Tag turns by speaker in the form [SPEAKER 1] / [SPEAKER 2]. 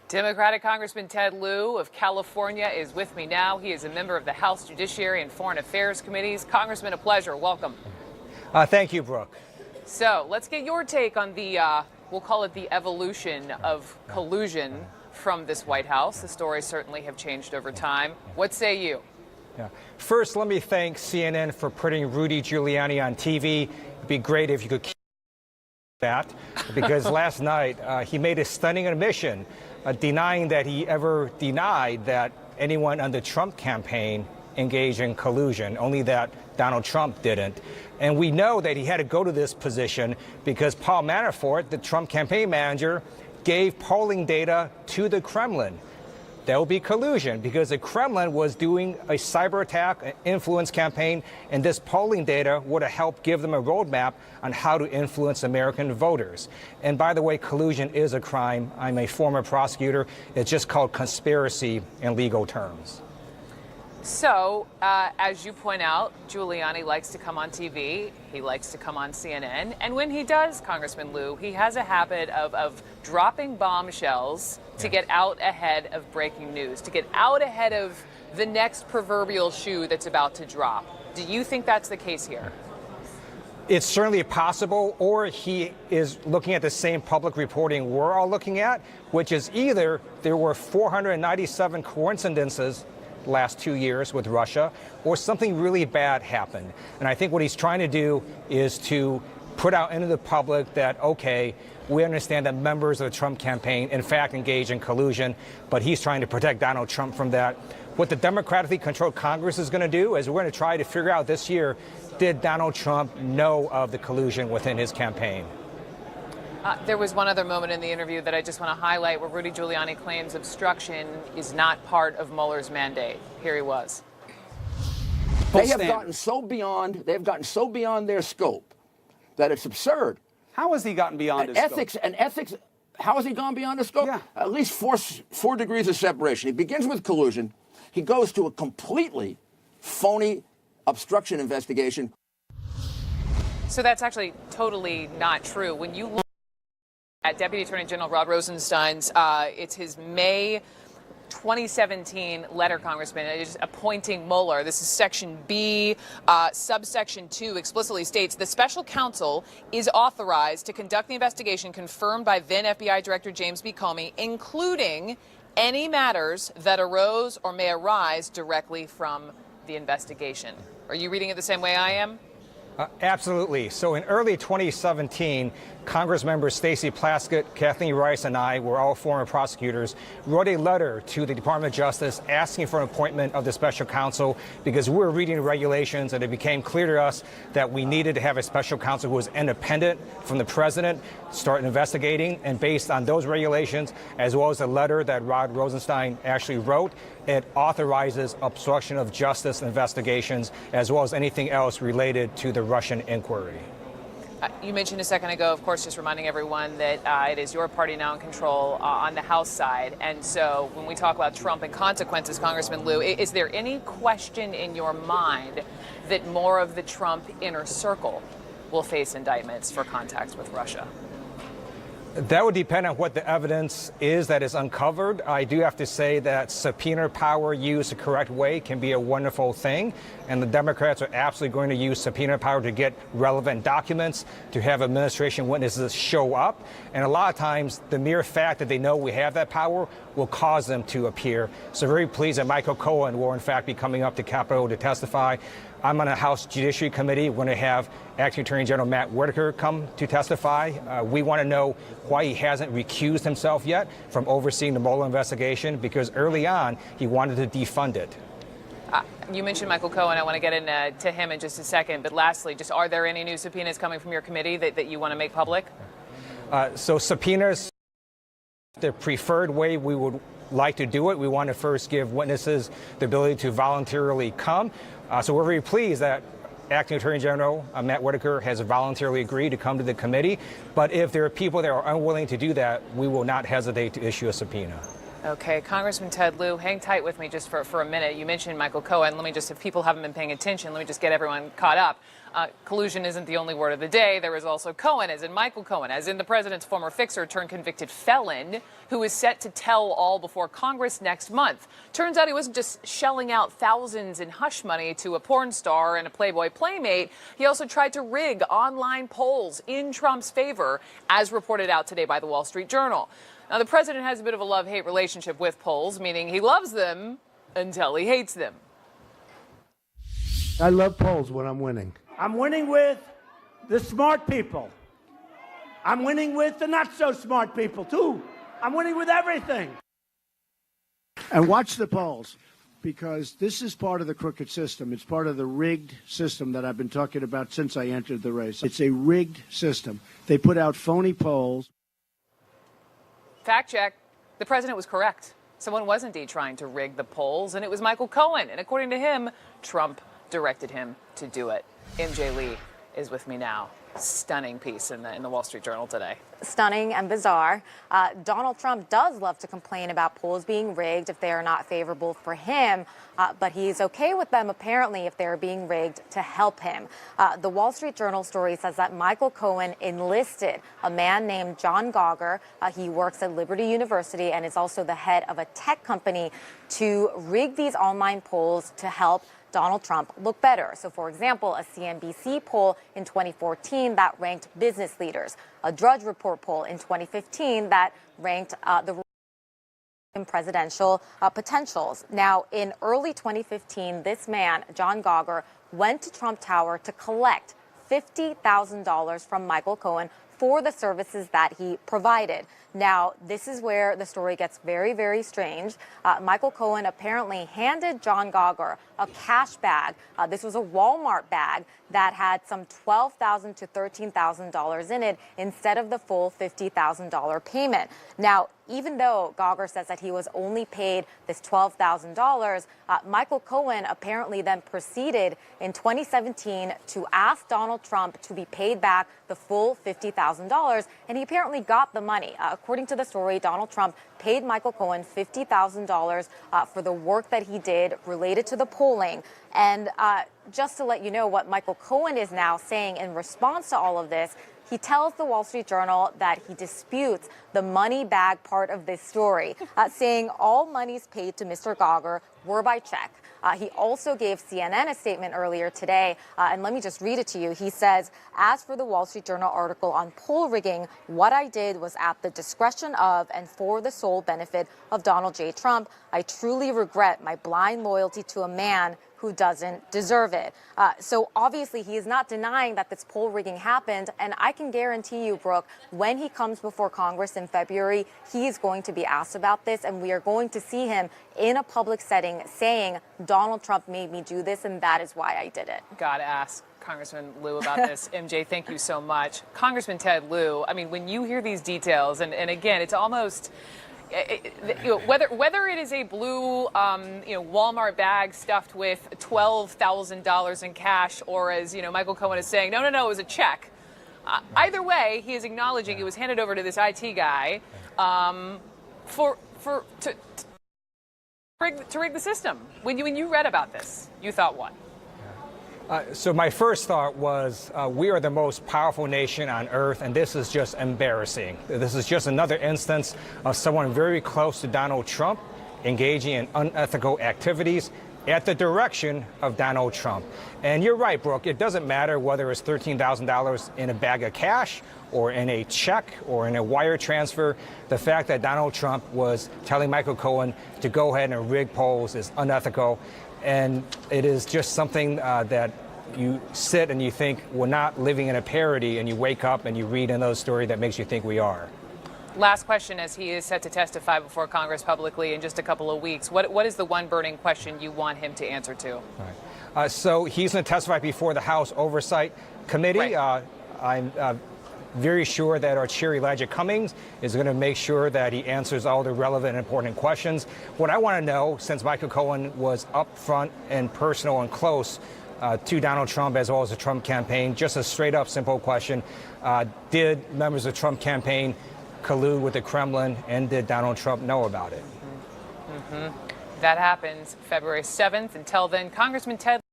[SPEAKER 1] Democratic Congressman Ted Lieu of California is with me now. He is a member of the House Judiciary and Foreign Affairs Committees. Congressman, a pleasure. Welcome.
[SPEAKER 2] Thank you, Brooke.
[SPEAKER 1] So let's get your take on the, we'll call it the evolution of collusion from this White House. The stories certainly have changed over time. What say you?
[SPEAKER 2] Yeah. First, let me thank CNN for putting Rudy Giuliani on TV. It'd be great if you could keep that, because last night he made a stunning admission denying that he ever denied that anyone on the Trump campaign engaged in collusion, only that Donald Trump didn't. And we know that he had to go to this position because Paul Manafort, the Trump campaign manager, gave polling data to the Kremlin. There will be collusion because the Kremlin was doing a cyber attack, an influence campaign, and this polling data would have helped give them a roadmap on how to influence American voters. And by the way, collusion is a crime. I'm a former prosecutor. It's just called conspiracy in legal terms.
[SPEAKER 1] So, as you point out, Giuliani likes to come on TV. He likes to come on CNN. And when he does, Congressman Lieu, he has a habit of dropping bombshells to get out ahead of breaking news, to get out ahead of the next proverbial shoe that's about to drop. Do you think that's the case here?
[SPEAKER 2] It's certainly possible, or he is looking at the same public reporting we're all looking at, which is either there were 497 coincidences last 2 years with Russia, or something really bad happened. And I think what he's trying to do is to put out into the public that, okay, we understand that members of the Trump campaign, in fact, engage in collusion, but he's trying to protect Donald Trump from that. What the democratically controlled Congress is going to do is we're going to try to figure out this year, did Donald Trump know of the collusion within his campaign?
[SPEAKER 1] There was one other moment in the interview that I just want to highlight where Rudy Giuliani claims obstruction is not part of Mueller's mandate. Here he was.
[SPEAKER 3] They have gotten so beyond their scope that it's absurd.
[SPEAKER 4] How has he gotten beyond his scope?
[SPEAKER 3] Ethics, how has he gone beyond his scope?
[SPEAKER 4] Yeah.
[SPEAKER 3] At least four degrees of separation. He begins with collusion. He goes to a completely phony obstruction investigation.
[SPEAKER 1] So that's actually totally not true. When you look at Deputy Attorney General Rod Rosenstein's, it's his May 2017 letter, Congressman, just appointing Mueller. This is Section B, subsection 2, explicitly states the special counsel is authorized to conduct the investigation confirmed by then FBI Director James B. Comey, including any matters that arose or may arise directly from the investigation. Are you reading it the same way I am?
[SPEAKER 2] Absolutely. So in early 2017, Congress members Stacey Plaskett, Kathleen Rice, and I, were all former prosecutors, wrote a letter to the Department of Justice asking for an appointment of the special counsel because we were reading the regulations and it became clear to us that we needed to have a special counsel who was independent from the president, start investigating. And based on those regulations, as well as the letter that Rod Rosenstein actually wrote, it authorizes obstruction of justice investigations as well as anything else related to the Russian inquiry.
[SPEAKER 1] You mentioned a second ago, of course, just reminding everyone that it is your party now in control on the House side. And so when we talk about Trump and consequences, Congressman Lieu, is there any question in your mind that more of the Trump inner circle will face indictments for contacts with Russia?
[SPEAKER 2] That would depend on what the evidence is that is uncovered. I do have to say that subpoena power used the correct way can be a wonderful thing. And the Democrats are absolutely going to use subpoena power to get relevant documents, to have administration witnesses show up. And a lot of times, the mere fact that they know we have that power will cause them to appear. So very pleased that Michael Cohen will, in fact, be coming up to Capitol to testify. I'm on a House Judiciary Committee. We're going to have Acting Attorney General Matt Whitaker come to testify. We want to know why he hasn't recused himself yet from overseeing the Mueller investigation, because early on he wanted to defund it.
[SPEAKER 1] You mentioned Michael Cohen. I want to get into him in just a second. But lastly, just are there any new subpoenas coming from your committee that you want to make public?
[SPEAKER 2] So subpoenas, the preferred way we would like to do it. We want to first give witnesses the ability to voluntarily come. So we're very pleased that Acting Attorney General Matt Whitaker has voluntarily agreed to come to the committee. But if there are people that are unwilling to do that, we will not hesitate to issue a subpoena.
[SPEAKER 1] Okay, Congressman Ted Lieu, hang tight with me just for a minute. You mentioned Michael Cohen. Let me just, if people haven't been paying attention, let me just get everyone caught up. Collusion isn't the only word of the day. There is also Cohen, as in Michael Cohen, as in the president's former fixer turned convicted felon, who is set to tell all before Congress next month. Turns out he wasn't just shelling out thousands in hush money to a porn star and a Playboy playmate. He also tried to rig online polls in Trump's favor, as reported out today by the Wall Street Journal. Now, the president has a bit of a love-hate relationship with polls, meaning he loves them until he hates them.
[SPEAKER 5] I love polls when I'm winning.
[SPEAKER 6] I'm winning with the smart people. I'm winning with the not-so-smart people, too. I'm winning with everything.
[SPEAKER 5] And watch the polls, because this is part of the crooked system. It's part of the rigged system that I've been talking about since I entered the race. It's a rigged system. They put out phony polls.
[SPEAKER 1] Fact check. The president was correct. Someone was indeed trying to rig the polls, and it was Michael Cohen. And according to him, Trump directed him to do it. MJ Lee is with me now. Stunning piece in the Wall Street Journal today.
[SPEAKER 7] Stunning and bizarre. Donald Trump does love to complain about polls being rigged if they are not favorable for him, but he's okay with them apparently if they're being rigged to help him. The Wall Street Journal story says that Michael Cohen enlisted a man named John Gauger. He works at Liberty University and is also the head of a tech company to rig these online polls to help Donald Trump look better. So, for example, a CNBC poll in 2014 that ranked business leaders, a Drudge Report poll in 2015 that ranked the presidential potentials. Now, in early 2015, this man, John Gauger, went to Trump Tower to collect $50,000 from Michael Cohen for the services that he provided. Now, this is where the story gets very, very strange. Michael Cohen apparently handed John Gauger a cash bag. This was a Walmart bag that had some $12,000 to $13,000 in it instead of the full $50,000 payment. Now, even though Gauger says that he was only paid this $12,000, Michael Cohen apparently then proceeded in 2017 to ask Donald Trump to be paid back the full $50,000, and he apparently got the money. According to the story, Donald Trump paid Michael Cohen $50,000 for the work that he did related to the polling. And just to let you know what Michael Cohen is now saying in response to all of this, he tells the Wall Street Journal that he disputes the money bag part of this story, saying all monies paid to Mr. Gauger were by check. He also gave CNN a statement earlier today, and let me just read it to you. He says, as for the Wall Street Journal article on poll rigging, what I did was at the discretion of and for the sole benefit of Donald J. Trump. I truly regret my blind loyalty to a man who doesn't deserve it. So obviously he is not denying that this poll rigging happened. And I can guarantee you, Brooke, when he comes before Congress in February, he is going to be asked about this. And we are going to see him in a public setting saying, Donald Trump made me do this, and that is why I did it.
[SPEAKER 1] Gotta ask Congressman Lieu about this. MJ, thank you so much. Congressman Ted Lieu, I mean, when you hear these details, and again, it's almost... whether it is a blue, Walmart bag stuffed with $12,000 in cash, or as Michael Cohen is saying, no, it was a check. Either way, he is acknowledging it was handed over to this IT guy to rig the system. When you read about this, you thought what?
[SPEAKER 2] So my first thought was, we are the most powerful nation on earth, and this is just embarrassing. This is just another instance of someone very close to Donald Trump engaging in unethical activities at the direction of Donald Trump. And you're right, Brooke, it doesn't matter whether it's $13,000 in a bag of cash or in a check or in a wire transfer. The fact that Donald Trump was telling Michael Cohen to go ahead and rig polls is unethical. And it is just something that you sit and you think we're not living in a parody, and you wake up and you read another story that makes you think we are.
[SPEAKER 1] Last question, as he is set to testify before Congress publicly in just a couple of weeks. What is the one burning question you want him to answer to?
[SPEAKER 2] All right. So he's going to testify before the House Oversight Committee.
[SPEAKER 1] Right.
[SPEAKER 2] I'm very sure that our chair, Elijah Cummings, is going to make sure that he answers all the relevant and important questions. What I want to know, since Michael Cohen was upfront and personal and close to Donald Trump as well as the Trump campaign, just a straight up simple question. Did members of the Trump campaign collude with the Kremlin, and did Donald Trump know about it?
[SPEAKER 1] That happens February 7th. Until then, Congressman Ted